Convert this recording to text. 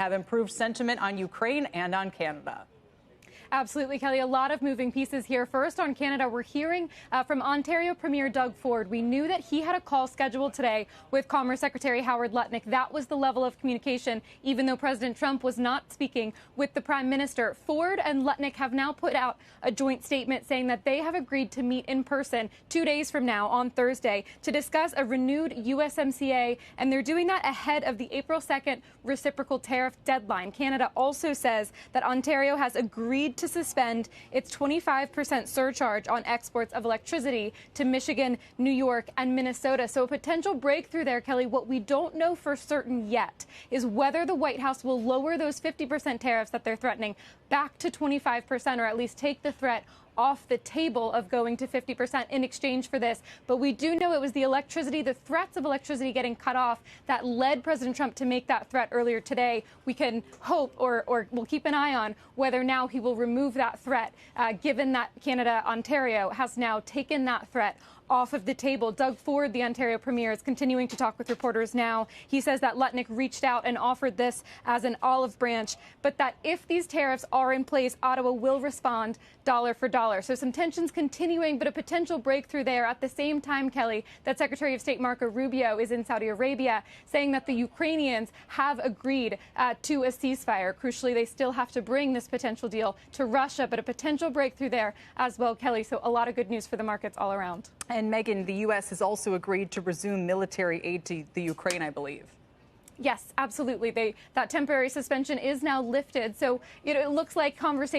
have improved sentiment on Ukraine and on Canada. Absolutely, Kelly. A lot of moving pieces here. First, on Canada, we're hearing from Ontario Premier Doug Ford. We knew that he had a call scheduled today with Commerce Secretary Howard Lutnick. That was the level of communication, even though President Trump was not speaking with the Prime Minister. Ford and Lutnick have now put out a joint statement saying that they have agreed to meet in person 2 days from now on Thursday to discuss a renewed USMCA, and they're doing that ahead of the April 2nd reciprocal tariff deadline. Canada also says that Ontario has agreed to suspend its 25% surcharge on exports of electricity to Michigan, New York, and Minnesota. So a potential breakthrough there, Kelly. What we don't know for certain yet is whether the White House will lower those 50% tariffs that they're threatening back to 25%, or at least take the threat off the table of going to 50% in exchange for this. But we do know it was the electricity, the threats of electricity getting cut off, that led President Trump to make that threat earlier today. We can hope, or we'll keep an eye on whether now he will remove that threat, given that Canada, Ontario, has now taken that threat off of the table. Doug Ford, the Ontario Premier, is continuing to talk with reporters now. He says that Lutnick reached out and offered this as an olive branch, but that if these tariffs are in place, Ottawa will respond dollar for dollar. So some tensions continuing, but a potential breakthrough there. At the same time, Kelly, that Secretary of State Marco Rubio is in Saudi Arabia, saying that the Ukrainians have agreed to a ceasefire. Crucially, they still have to bring this potential deal to Russia, but a potential breakthrough there as well, Kelly. So a lot of good news for the markets all around. And Megan, the U.S. has also agreed to resume military aid to the Ukraine, I believe. Yes, absolutely. That temporary suspension is now lifted. So it looks like conversation